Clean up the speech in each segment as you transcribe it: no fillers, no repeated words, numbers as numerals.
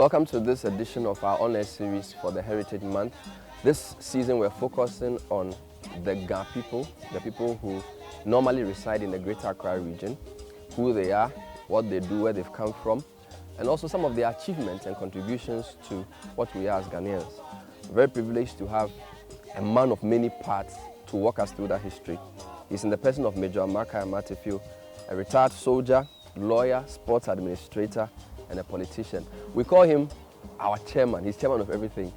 Welcome to this edition of our on-air series for the Heritage Month. This season we're focusing on the Ga people, the people who normally reside in the Greater Accra region, who they are, what they do, where they've come from, and also some of their achievements and contributions to what we are as Ghanaians. We're very privileged to have a man of many parts to walk us through that history. He's in the person of Major Amarkai Amarteifio, a retired soldier, lawyer, sports administrator, and a politician. We call him our chairman. He's chairman of everything.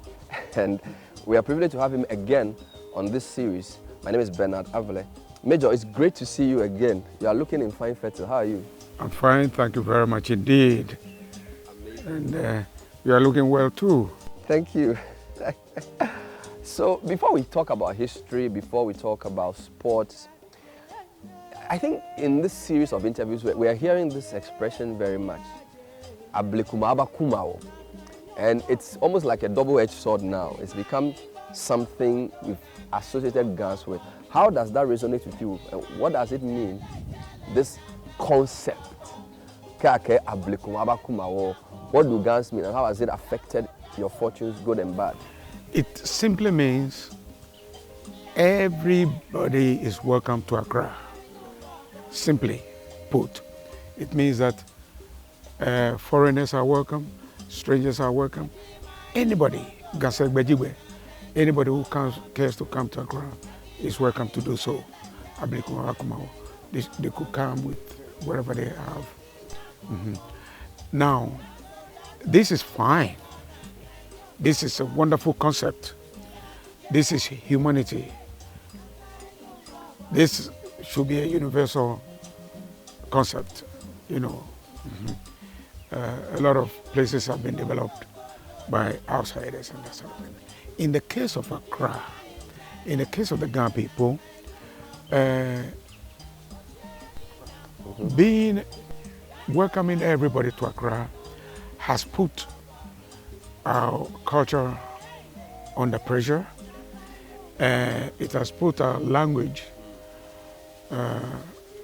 And we are privileged to have him again on this series. My name is Bernard Avile. Major, it's great to see you again. You are looking in fine fettle. How are you? I'm fine, thank you very much indeed. Amazing. And you are looking well too. Thank you. So before we talk about history, before we talk about sports, I think in this series of interviews we are hearing this expression very much. Ablekuma, abakuma. And it's almost like a double-edged sword now. It's become something we've associated Gans with. How does that resonate with you? And what does it mean, this concept? Ablekuma, abakuma. What do Gans mean and how has it affected your fortunes, good and bad? It simply means everybody is welcome to Accra. Simply put, it means that foreigners are welcome, strangers are welcome. Anybody, anybody who cares to come to Accra is welcome to do so. They could come with whatever they have. Now, this is fine. This is a wonderful concept. This is humanity. This should be a universal concept, you know. A lot of places have been developed by outsiders and that sort of thing. In the case of Accra, in the case of the Ga people, welcoming everybody to Accra has put our culture under pressure. It has put our language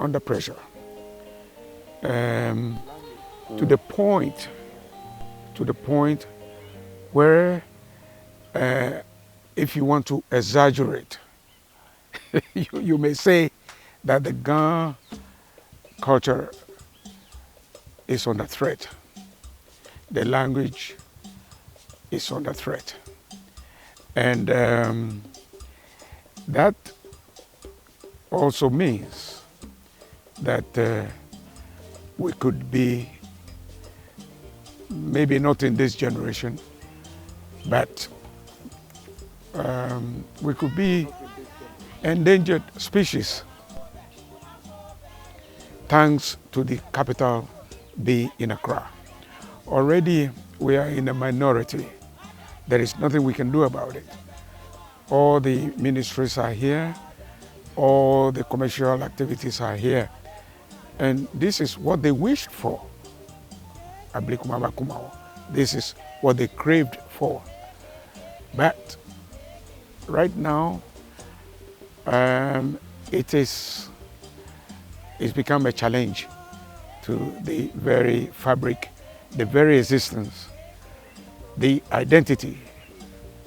under pressure. To the point where if you want to exaggerate, you may say that the Ga culture is under threat. The language is under threat. And that also means that we could be, maybe not in this generation, but we could be endangered species thanks to the capital being in Accra. Already we are in a minority. There is nothing we can do about it. All the ministries are here, all the commercial activities are here, and this is what they wished for. Ablekuma, abakuma. This is what they craved for. But right now, it's become a challenge to the very fabric, the very existence, the identity.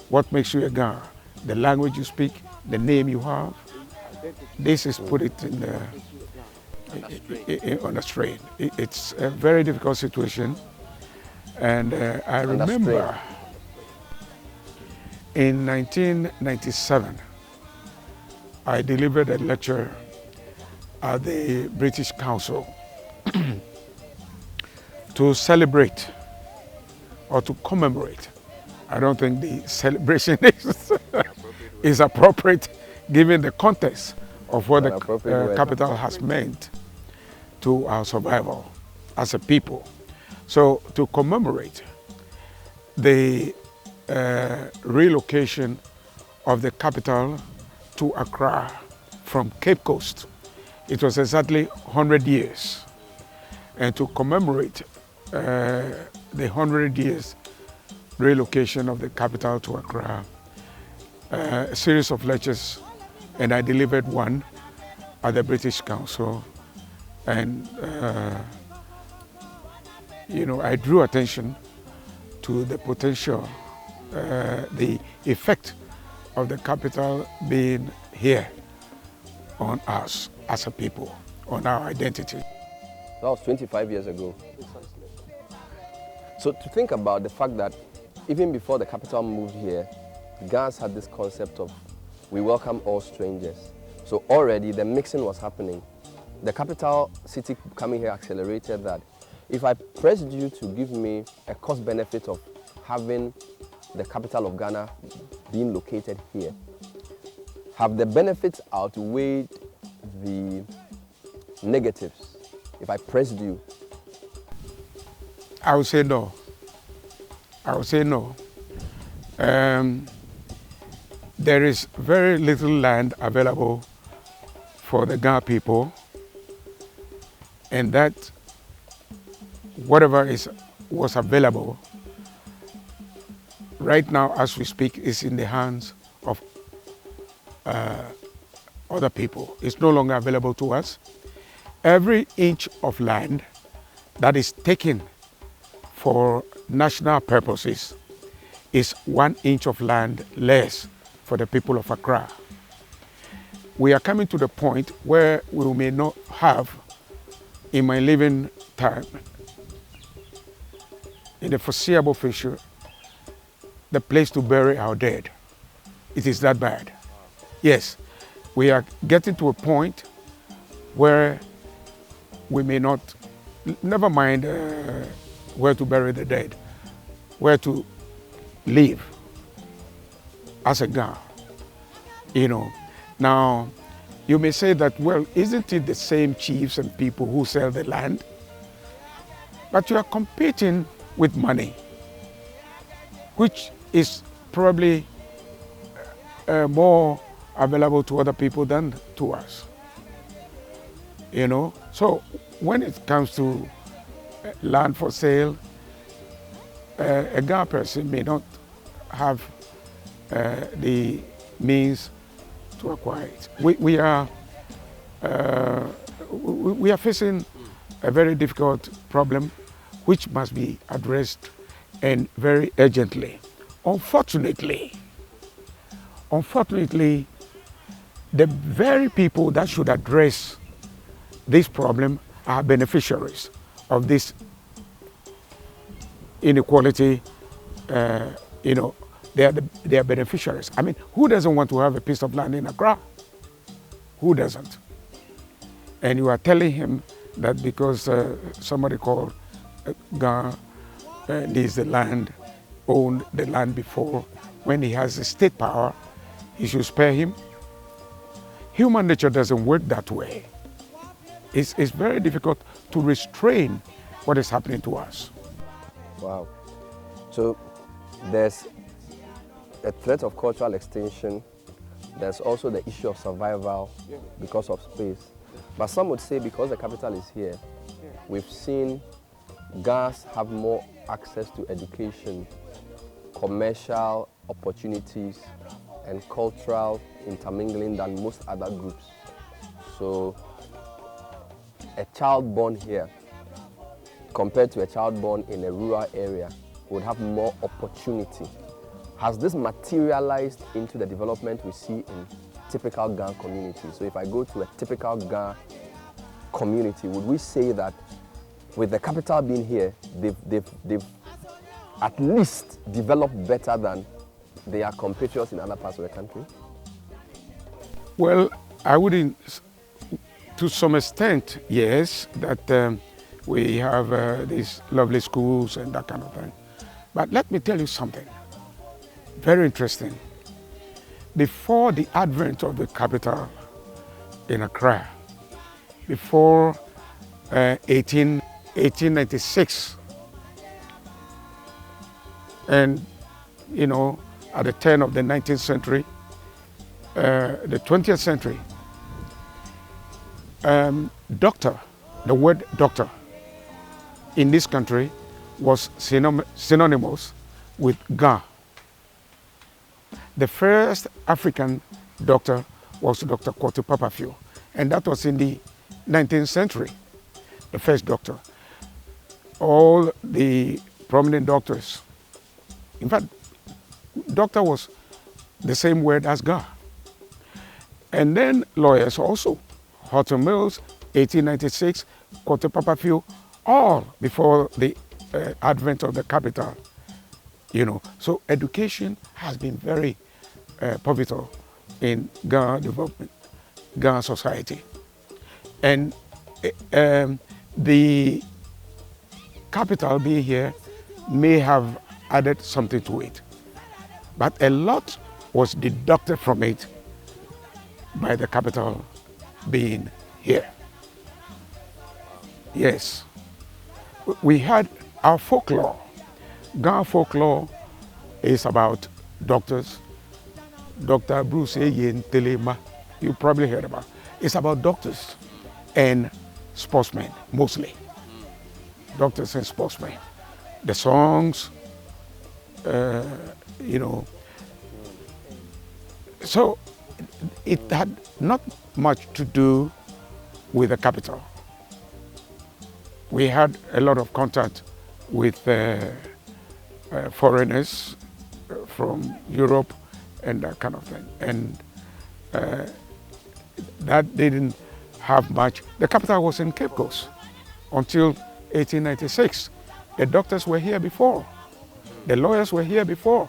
What makes you a Ga? The language you speak, the name you have. This is put it in on a strain. It's a very difficult situation. And I remember in 1997, I delivered a lecture at the British Council to celebrate or to commemorate. I don't think the celebration is appropriate given the context of what the capital has meant to our survival as a people. So to commemorate the relocation of the capital to Accra from Cape Coast, it was exactly 100 years. And to commemorate the 100 years relocation of the capital to Accra, a series of lectures, and I delivered one at the British Council, and I drew attention to the potential, the effect of the capital being here on us as a people, on our identity. That was 25 years ago. So to think about the fact that even before the capital moved here, Ghans had this concept of we welcome all strangers. So already the mixing was happening. The capital city coming here accelerated that. If I pressed you to give me a cost benefit of having the capital of Ghana being located here, have the benefits outweighed the negatives? If I pressed you, I would say no. I would say no. There is very little land available for the Ghana people, and that whatever was available right now as we speak is in the hands of other people. It's no longer available to us. Every inch of land that is taken for national purposes is 1 inch of land less for the people of Accra. We are coming to the point where we may not have, in my living time, in the foreseeable future, the place to bury our dead. It is that bad. Yes, we are getting to a point where we may not, never mind where to bury the dead, where to live as a Ghana. You know, now you may say that, well, isn't it the same chiefs and people who sell the land? But you are competing with money, which is probably more available to other people than to us. You know, so when it comes to land for sale, a Ghana person may not have the means to acquire it. We are facing a very difficult problem which must be addressed, and very urgently. Unfortunately, the very people that should address this problem are beneficiaries of this inequality. You know, they are beneficiaries. I mean, who doesn't want to have a piece of land in Accra? Who doesn't? And you are telling him that because somebody called Ghana needs the land, owned the land before, when he has the state power, he should spare him. Human nature doesn't work that way. It's very difficult to restrain what is happening to us. Wow. So there's a threat of cultural extinction. There's also the issue of survival because of space. But some would say because the capital is here, we've seen Ghanaians have more access to education, commercial opportunities, and cultural intermingling than most other groups. So a child born here compared to a child born in a rural area would have more opportunity. Has this materialized into the development we see in typical Ghana communities? So if I go to a typical Ghana community, would we say that with the capital being here, they've at least developed better than their compatriots in other parts of the country? Well, I wouldn't, to some extent, yes, that we have these lovely schools and that kind of thing. But let me tell you something very interesting. Before the advent of the capital in Accra, before 1896, and you know, at the turn of the 19th century, the 20th century, doctor, the word doctor in this country was synonymous with Ga. The first African doctor was Dr. Kutu, and that was in the 19th century, the first doctor. All the prominent doctors In fact, doctor was the same word as Ga. And then lawyers also. Horton Mills, 1896, Amarteifio, all before the advent of the capital. You know, so education has been very pivotal in Ghana development, Ghana society. And the capital being here may have added something to it. But a lot was deducted from it by the capital being here. Yes. We had our folklore. Ghana folklore is about doctors. Dr. Bruce Eyen Telema, you probably heard about. It's about doctors and sportsmen, mostly. Doctors and sportsmen. The songs, you know. So it had not much to do with the capital. We had a lot of contact with foreigners from Europe and that kind of thing. And that didn't have much. The capital was in Cape Coast until 1896. The doctors were here before. The lawyers were here before.